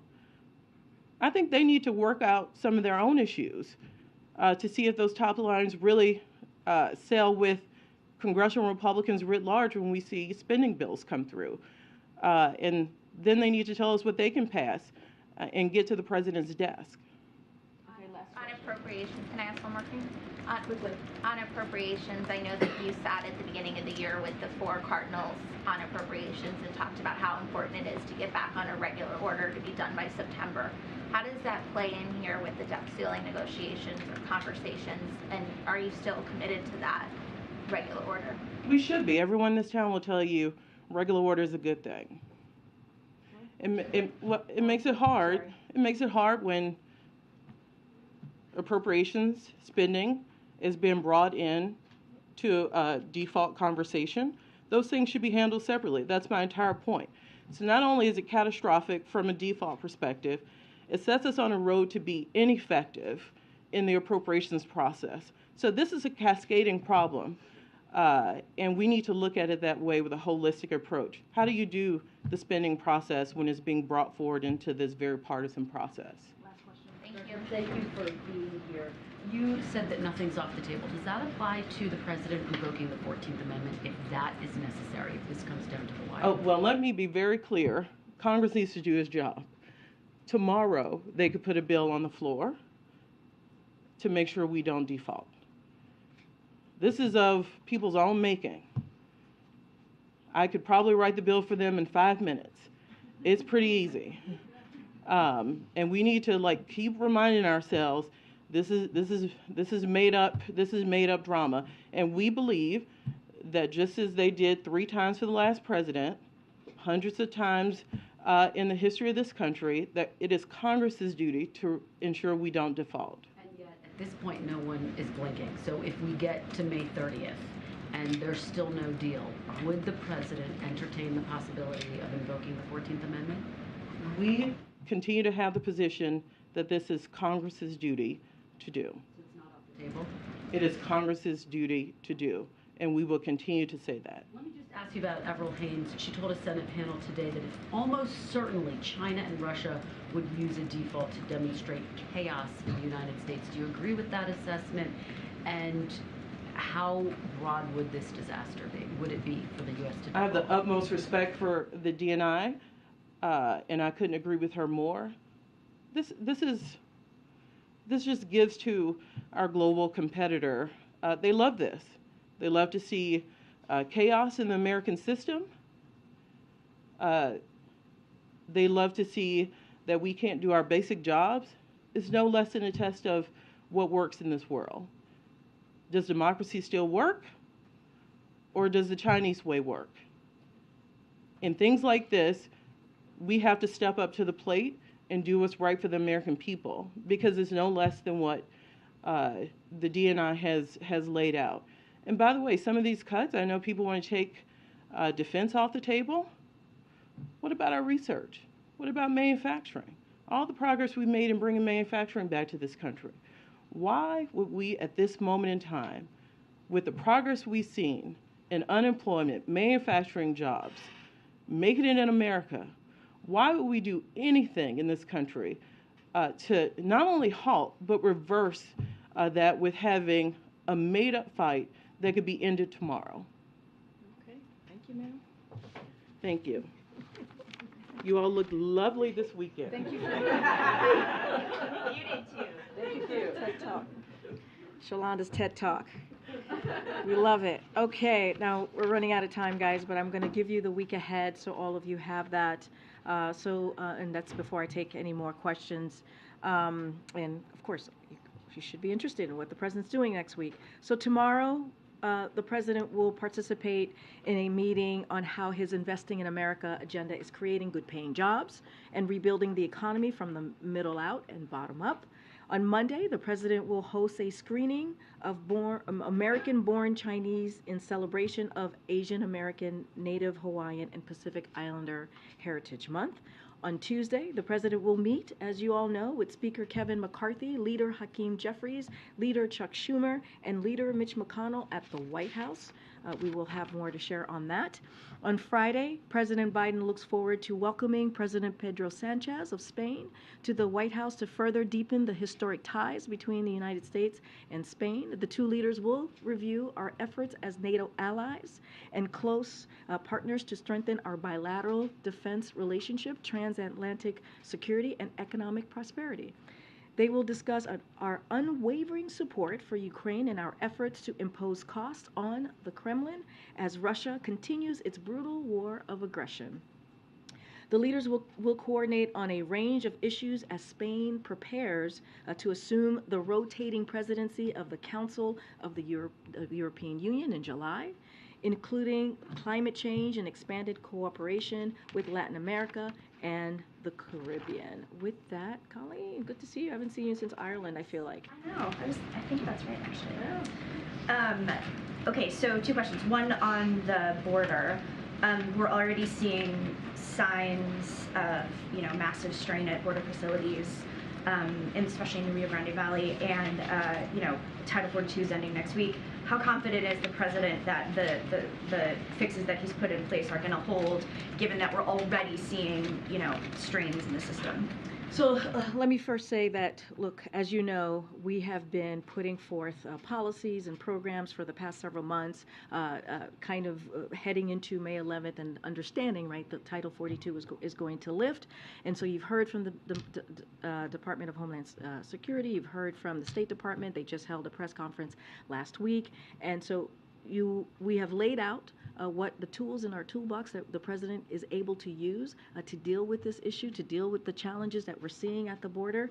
I think they need to work out some of their own issues to see if those top lines really sail with congressional Republicans writ large when we see spending bills come through. And then they need to tell us what they can pass and get to the president's desk. On appropriations, can I ask one more thing? On appropriations, I know that you sat at the beginning of the year with the 4 cardinals on appropriations and talked about how important it is to get back on a regular order to be done by September. How does that play in here with the debt ceiling negotiations or conversations, and are you still committed to that regular order? We should be. Everyone in this town will tell you regular order is a good thing. It makes it hard. Sorry. It makes it hard when appropriations spending is being brought in to a default conversation. Those things should be handled separately. That's my entire point. So not only is it catastrophic from a default perspective, it sets us on a road to be ineffective in the appropriations process. So this is a cascading problem, and we need to look at it that way with a holistic approach. How do you do the spending process when it's being brought forward into this very partisan process? Last question. Thank you. Thank you for being here. You said that nothing's off the table. Does that apply to the president invoking the 14th Amendment if that is necessary, if this comes down to the wire? Oh, well, let me be very clear. Congress needs to do its job. Tomorrow, they could put a bill on the floor to make sure we don't default. This is of people's own making. I could probably write the bill for them in 5 minutes. It's pretty easy. And we need to keep reminding ourselves this is made up drama. And we believe that just as they did 3 times for the last president, hundreds of times in the history of this country, that it is Congress's duty to ensure we don't default. And yet, at this point, no one is blinking. So if we get to May 30th and there's still no deal, would the president entertain the possibility of invoking the 14th Amendment? We continue to have the position that this is Congress's duty to do. So it's not off the table? It is Congress's duty to do, and we will continue to say that. Let me just ask you about Avril Haines. She told a Senate panel today that if almost certainly China and Russia would use a default to demonstrate chaos in the United States. Do you agree with that assessment? And how broad would this disaster be? Would it be for the U.S. to default? I have the utmost respect for the DNI, and I couldn't agree with her more. This just gives to our global competitor. They love this. They love to see chaos in the American system. They love to see that we can't do our basic jobs. It's no less than a test of what works in this world. Does democracy still work? Or does the Chinese way work? In things like this, we have to step up to the plate and do what's right for the American people, because it's no less than what the DNI has laid out. And by the way, some of these cuts, I know people want to take defense off the table. What about our research? What about manufacturing? All the progress we made in bringing manufacturing back to this country. Why would we, at this moment in time, with the progress we've seen in unemployment, manufacturing jobs, making it in America, why would we do anything in this country to not only halt, but reverse that with having a made-up fight that could be ended tomorrow? Okay, thank you, ma'am. Thank you. You all look lovely this weekend. Thank you. You did too. Thank you for your TED Talk. Sholanda's TED Talk. We love it. Okay, now we're running out of time, guys, but I'm going to give you the week ahead so all of you have that. And that's before I take any more questions. And of course, you should be interested in what the president's doing next week. So tomorrow, the president will participate in a meeting on how his Investing in America agenda is creating good-paying jobs and rebuilding the economy from the middle out and bottom up. On Monday, the president will host a screening of American-born Chinese in celebration of Asian American, Native Hawaiian, and Pacific Islander Heritage Month. On Tuesday, the president will meet, as you all know, with Speaker Kevin McCarthy, Leader Hakeem Jeffries, Leader Chuck Schumer, and Leader Mitch McConnell at the White House. we will have more to share on that. On Friday, President Biden looks forward to welcoming President Pedro Sanchez of Spain to the White House to further deepen the historic ties between the United States and Spain. The two leaders will review our efforts as NATO allies and close partners to strengthen our bilateral defense relationship, transatlantic security, and economic prosperity. They will discuss our unwavering support for Ukraine and our efforts to impose costs on the Kremlin as Russia continues its brutal war of aggression. The leaders will coordinate on a range of issues as Spain prepares to assume the rotating presidency of the Council of the European Union in July, including climate change and expanded cooperation with Latin America and the Caribbean. With that, Colleen, good to see you. I haven't seen you since Ireland, I feel like. I know. I think that's right, actually. Okay, so two questions. One on the border. We're already seeing signs of, massive strain at border facilities, and especially in the Rio Grande Valley, and, Title 42 is ending next week. How confident is the president that the fixes that he's put in place are going to hold, given that we're already seeing, strains in the system? So let me first say that, look, as you know, we have been putting forth policies and programs for the past several months, heading into May 11th and understanding, right, that Title 42 is going to lift. And so you've heard from the Department of Homeland Security, you've heard from the State Department. They just held a press conference last week. And so we have laid out what the tools in our toolbox that the president is able to use to deal with this issue, to deal with the challenges that we're seeing at the border.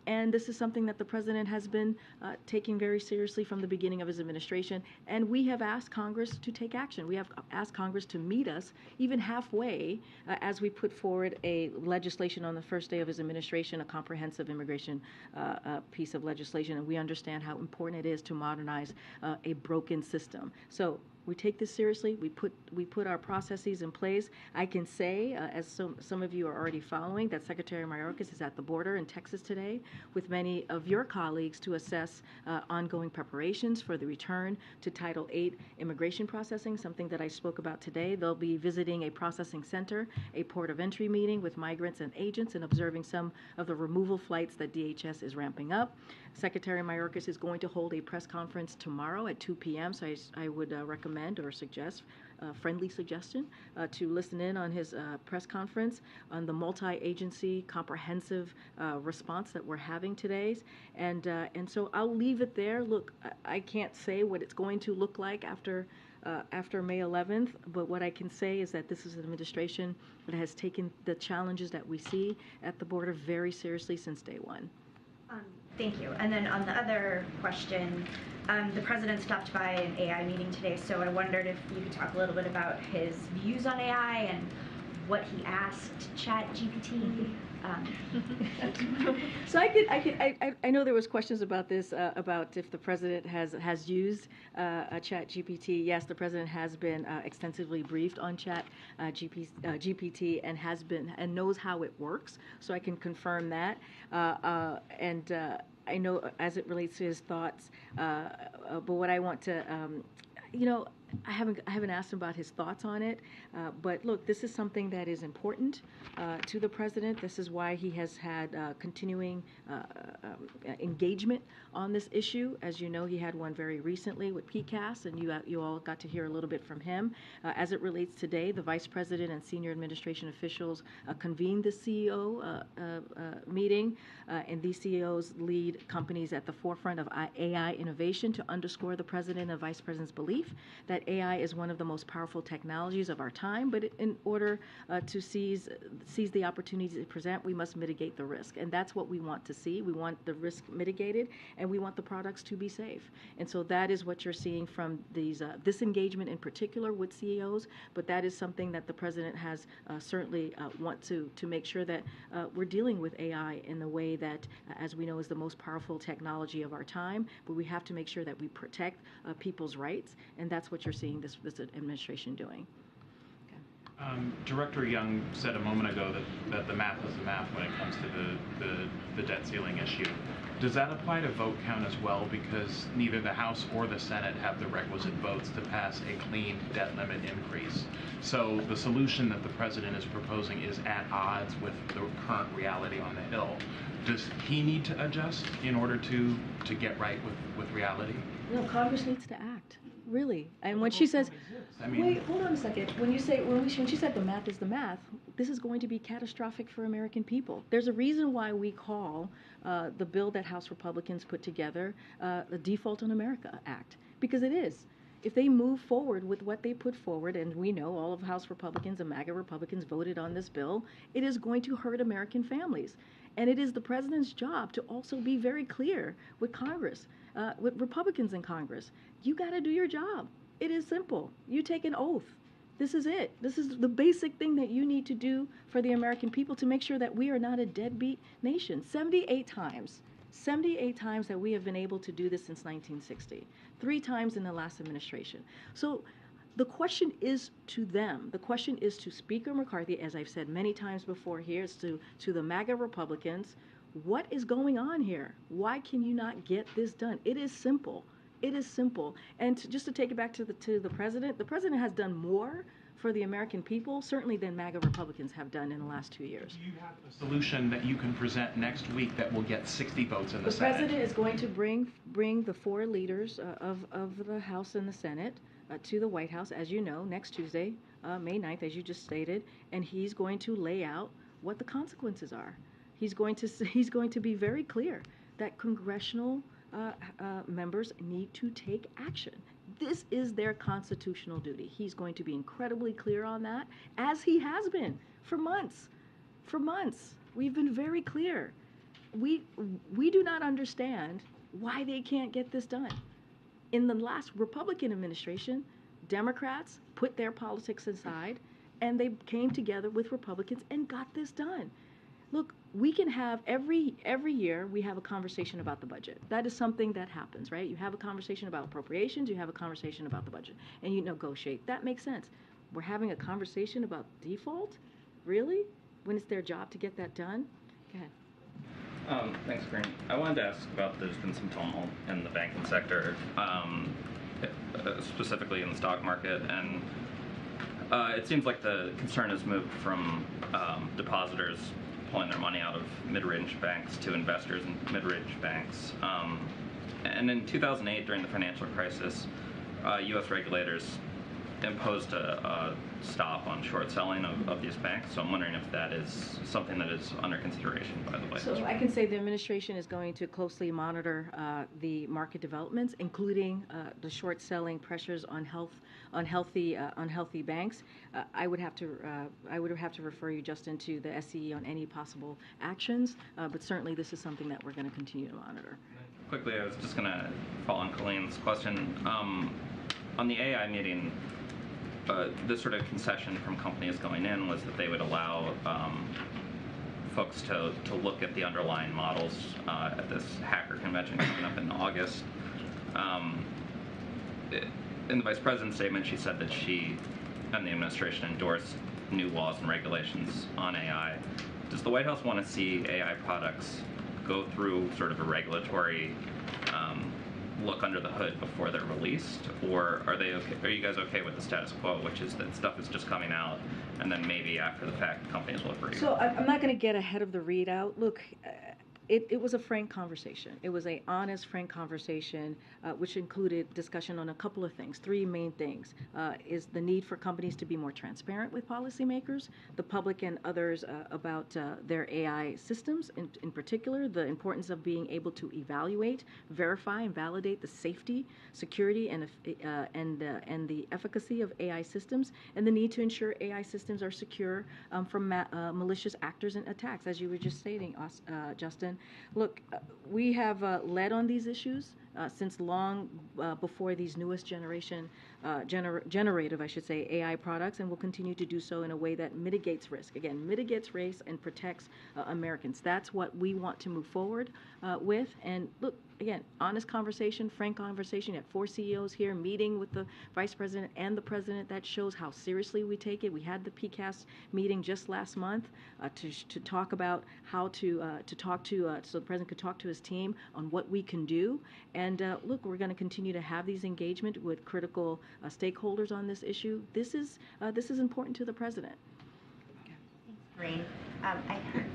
And this is something that the president has been taking very seriously from the beginning of his administration. And we have asked Congress to take action. We have asked Congress to meet us even halfway as we put forward a legislation on the first day of his administration, a comprehensive immigration piece of legislation. And we understand how important it is to modernize a broken system. So we take this seriously. We put our processes in place. I can say, as some of you are already following, that Secretary Mayorkas is at the border in Texas today with many of your colleagues to assess ongoing preparations for the return to Title VIII immigration processing, something that I spoke about today. They'll be visiting a processing center, a port of entry meeting with migrants and agents, and observing some of the removal flights that DHS is ramping up. Secretary Mayorkas is going to hold a press conference tomorrow at 2 p.m., so I would recommend or suggest, friendly suggestion, to listen in on his press conference on the multi-agency comprehensive response that we're having today. And so I'll leave it there. Look, I can't say what it's going to look like after May 11th, but what I can say is that this is an administration that has taken the challenges that we see at the border very seriously since day one. Thank you. And then on the other question, the president stopped by an AI meeting today, so I wondered if you could talk a little bit about his views on AI and what he asked ChatGPT. So I know there was questions about this, about if the president has used ChatGPT. Yes, the president has been extensively briefed on GPT and has been and knows how it works. So I can confirm that. I know as it relates to his thoughts, but what I want to, I haven't asked him about his thoughts on it, but look, this is something that is important to the president. This is why he has had continuing engagement on this issue. As you know, he had one very recently with PCAST, and you all got to hear a little bit from him. As it relates today, the vice president and senior administration officials convened the CEO meeting, and these CEOs lead companies at the forefront of AI innovation to underscore the president and vice president's belief that AI is one of the most powerful technologies of our time, but in order to seize the opportunities it presents, we must mitigate the risk. And that's what we want to see. We want the risk mitigated, and we want the products to be safe. And so that is what you're seeing from this engagement in particular with CEOs, but that is something that the president has certainly want to make sure that we're dealing with AI in the way that, as we know, is the most powerful technology of our time, but we have to make sure that we protect people's rights, and that's what you're seeing this administration doing. Director Young said a moment ago that the math is the math when it comes to the debt ceiling issue. Does that apply to vote count as well? Because neither the House or the Senate have the requisite votes to pass a clean debt limit increase. So the solution that the president is proposing is at odds with the current reality on the Hill. Does he need to adjust in order to get right with reality? No, Congress needs to act, really. And when she says, wait, hold on a second. When she said the math is the math, this is going to be catastrophic for American people. There's a reason why we call the bill that House Republicans put together the Default on America Act, because it is. If they move forward with what they put forward, and we know all of House Republicans and MAGA Republicans voted on this bill, it is going to hurt American families. And it is the president's job to also be very clear with Congress, with Republicans in Congress. You got to do your job. It is simple. You take an oath. This is it. This is the basic thing that you need to do for the American people to make sure that we are not a deadbeat nation. 78 times that we have been able to do this since 1960. 3 times in the last administration. So the question is to them. The question is to Speaker McCarthy, as I've said many times before here, it's to the MAGA Republicans. What is going on here? Why can you not get this done? It is simple. It is simple. And just to take it back to the president has done more for the American people, certainly than MAGA Republicans have done in the last 2 years. Do you have a solution that you can present next week that will get 60 votes in the Senate? The president is going to bring the 4 leaders of the House and the Senate to the White House, as you know, next Tuesday, May 9th, as you just stated, and he's going to lay out what the consequences are. He's going to be very clear that congressional members need to take action. This is their constitutional duty. He's going to be incredibly clear on that, as he has been for months. For months, we've been very clear. We do not understand why they can't get this done. In the last Republican administration, Democrats put their politics aside, and they came together with Republicans and got this done. Look, we can have every year we have a conversation about the budget. That is something that happens, right? You have a conversation about appropriations, you have a conversation about the budget, and you negotiate. That makes sense. We're having a conversation about default? Really? When it's their job to get that done? Go ahead. Thanks, Corinne. I wanted to ask about there's been some tumult in the banking sector, specifically in the stock market, and it seems like the concern has moved from depositors pulling their money out of mid-range banks to investors in mid-range banks. And in 2008, during the financial crisis, U.S. regulators imposed a stop on short selling of these banks. So I'm wondering if that is something that is under consideration by the White House. So I can say the administration is going to closely monitor the market developments, including the short selling pressures on healthy banks. I would have to refer you, Justin, to the SCE on any possible actions. But certainly this is something that we're going to continue to monitor. Quickly, I was just going to follow on Colleen's question. On the AI meeting, the sort of concession from companies going in was that they would allow folks to look at the underlying models at this hacker convention coming up in August. In the Vice President's statement, she said that she and the administration endorsed new laws and regulations on AI. Does the White House want to see AI products go through sort of a regulatory look under the hood before they're released, or are they okay? Are you guys okay with the status quo, which is that stuff is just coming out, and then maybe after the fact companies will agree? So I'm not going to get ahead of the readout. Look, it was a frank conversation. It was an honest, frank conversation, which included discussion on a couple of things. 3 main things is the need for companies to be more transparent with policymakers, the public and others about their AI systems, in particular, the importance of being able to evaluate, verify, and validate the safety, security, and the efficacy of AI systems, and the need to ensure AI systems are secure from malicious actors and attacks, as you were just stating, Justin. Look, we have led on these issues since long before these newest generative, I should say, AI products, and will continue to do so in a way that mitigates risk. Again, mitigates risk and protects Americans. That's what we want to move forward with. And look, again, honest conversation, frank conversation. You had 4 CEOs here meeting with the Vice President and the President. That shows how seriously we take it. We had the PCAST meeting just last month to talk about how to talk to, so the President could talk to his team on what we can do. And look, we're going to continue to have these engagement with critical stakeholders on this issue. This is important to the President. Green. I heard,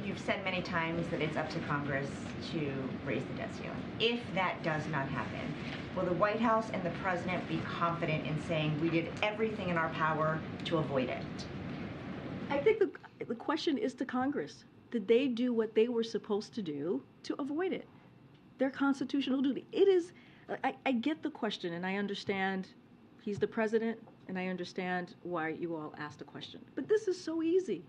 you've said many times that it's up to Congress to raise the debt ceiling. If that does not happen, will the White House and the President be confident in saying we did everything in our power to avoid it? I think the question is to Congress. Did they do what they were supposed to do to avoid it? Their constitutional duty. It is, I get the question, and I understand he's the President, and I understand why you all asked the question. But this is so easy.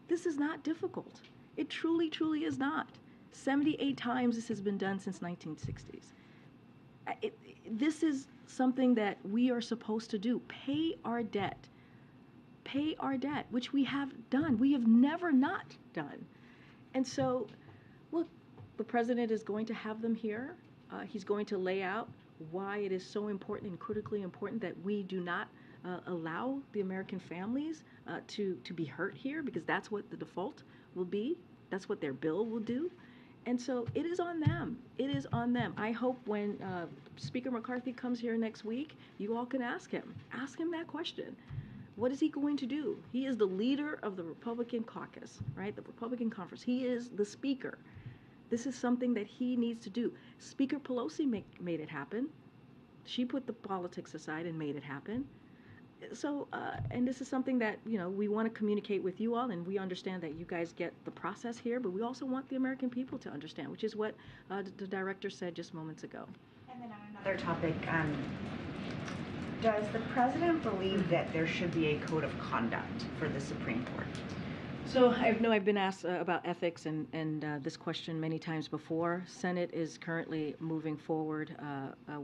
This is not difficult. It truly, truly is not. 78 times this has been done since 1960s. This is something that we are supposed to do. Pay our debt. Pay our debt, which we have done. We have never not done. And so, look, the President is going to have them here. He's going to lay out why it is so important and critically important that we do not allow the American families to be hurt here, because that's what the default will be. That's what their bill will do. And so it is on them. It is on them. I hope when Speaker McCarthy comes here next week, you all can ask him. Ask him that question. What is he going to do? He is the leader of the Republican caucus, right? The Republican conference. He is the speaker. This is something that he needs to do. Speaker Pelosi made it happen. She put the politics aside and made it happen. So, and this is something that, we want to communicate with you all, and we understand that you guys get the process here, but we also want the American people to understand, which is what the director said just moments ago. And then on another topic, does the President believe that there should be a code of conduct for the Supreme Court? So I know I've been asked about ethics and this question many times before. Senate is currently moving forward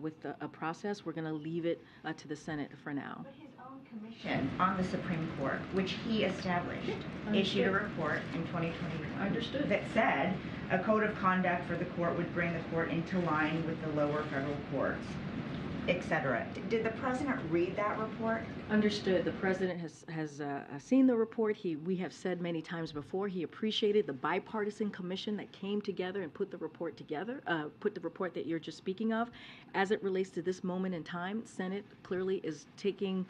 with a process. We're going to leave it to the Senate for now. But his own commission on the Supreme Court, which he established, issued a report in 2021 that said a code of conduct for the court would bring the court into line with the lower federal courts, etc. Did the President read that report? Understood. The President has seen the report. We have said many times before he appreciated the bipartisan commission that came together and put the report together, put the report that you're just speaking of. As it relates to this moment in time, Senate clearly is taking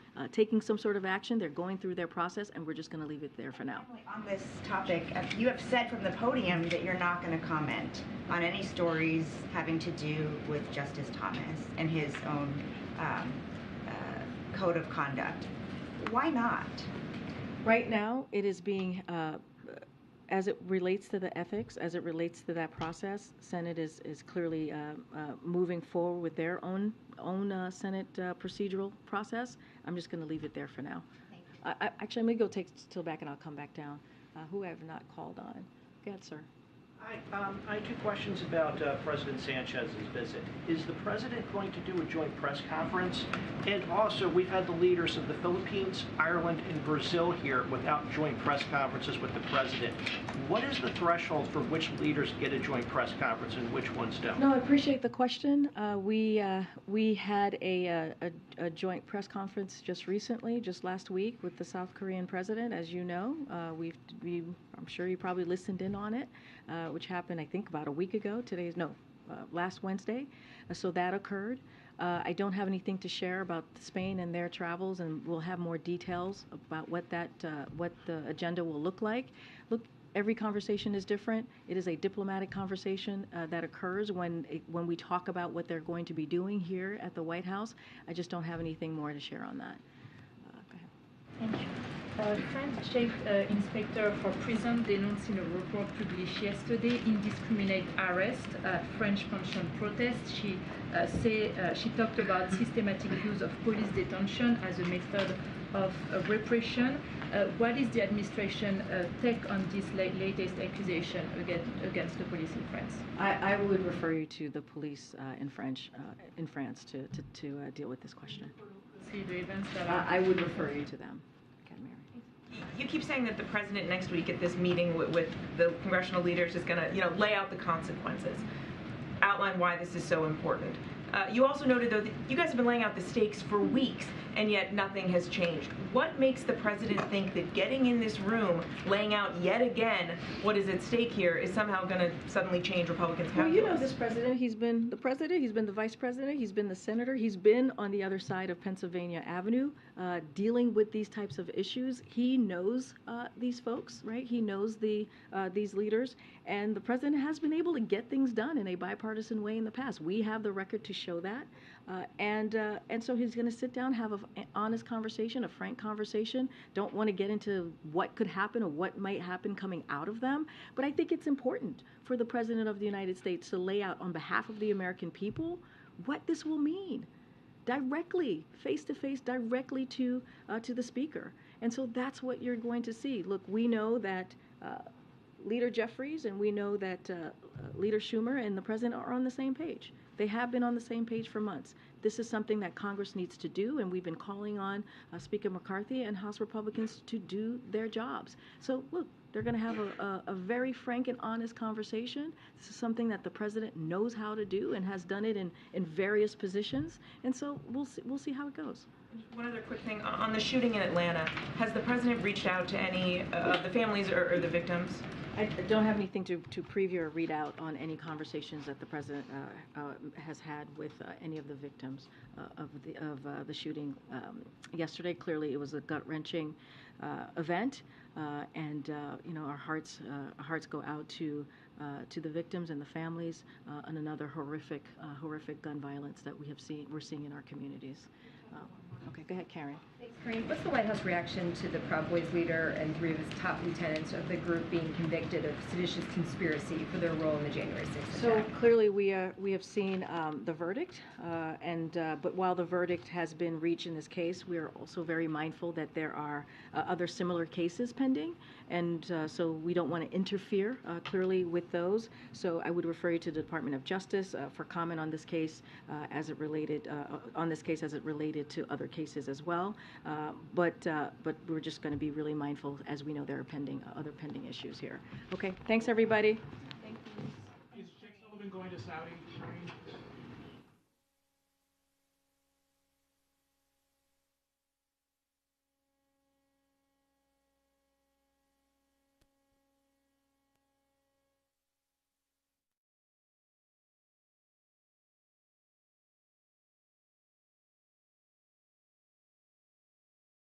some sort of action. They're going through their process, and we're just going to leave it there for now. On this topic, you have said from the podium that you're not going to comment on any stories having to do with Justice Thomas and his own code of conduct. Why not? Right now, it is being, as it relates to the ethics, as it relates to that process, Senate is clearly moving forward with their own Senate procedural process. I'm just going to leave it there for now. Actually, I'm going to go take Till back and I'll come back down. Who I have not called on. Go ahead, sir. I have 2 questions about President Sanchez's visit. Is the President going to do a joint press conference? And also, we've had the leaders of the Philippines, Ireland, and Brazil here without joint press conferences with the President. What is the threshold for which leaders get a joint press conference and which ones don't? No, I appreciate the question. We had a joint press conference just recently, just last week, with the South Korean President. As you know, I'm sure you probably listened in on it, which happened, I think, about a week ago. Last Wednesday. So that occurred. I don't have anything to share about Spain and their travels, and we'll have more details about what the agenda will look like. Look, every conversation is different. It is a diplomatic conversation that occurs when we talk about what they're going to be doing here at the White House. I just don't have anything more to share on that. Go ahead. Thank you. French Chief Inspector for Prison denounced in a report published yesterday indiscriminate arrest at French pension protests. She talked about systematic use of police detention as a method of repression. What is the administration take on this latest accusation against the police in France? I would refer you to the police in France to deal with this question. I would refer you to them. You keep saying that the President next week at this meeting with the congressional leaders is going to, lay out the consequences. outlined why this is so important. You also noted, though, that you guys have been laying out the stakes for weeks, and yet nothing has changed. What makes the president think that getting in this room, laying out yet again what is at stake here, is somehow going to suddenly change Republicans' calculus? Well, you know this president. He's been the president. He's been the vice president. He's been the senator. He's been on the other side of Pennsylvania Avenue dealing with these types of issues. He knows these folks, right? He knows these leaders. And the president has been able to get things done in a bipartisan way in the past. We have the record to show that. And so he's going to sit down, have an honest conversation, a frank conversation. Don't want to get into what could happen or what might happen coming out of them. But I think it's important for the President of the United States to lay out on behalf of the American people what this will mean directly, face to face, directly to the Speaker. And so that's what you're going to see. Look, we know that Leader Jeffries and we know that Leader Schumer and the President are on the same page. They have been on the same page for months. This is something that Congress needs to do, and we've been calling on Speaker McCarthy and House Republicans to do their jobs. So, look, they're going to have a very frank and honest conversation. This is something that the president knows how to do and has done it in various positions. And so we'll see how it goes. One other quick thing. On the shooting in Atlanta, has the president reached out to any of the families or the victims? I don't have anything to preview or read out on any conversations that the president has had with any of the victims of the shooting yesterday. Clearly, it was a gut-wrenching event, and our hearts go out to the victims and the families, and another horrific gun violence that we're seeing in our communities. Okay, go ahead, Karen. Thanks, Karine. What's the White House reaction to the Proud Boys leader and 3 of his top lieutenants of the group being convicted of seditious conspiracy for their role in the January 6th So attack? clearly we have seen the verdict, but while the verdict has been reached in this case, we are also very mindful that there are other similar cases pending, and so we don't want to interfere clearly with those. So I would refer you to the Department of Justice for comment on this case as it related to other cases as well. But we're just going to be really mindful, as we know there are other pending issues here. Okay, thanks everybody. Is Jake Sullivan going to Saudi?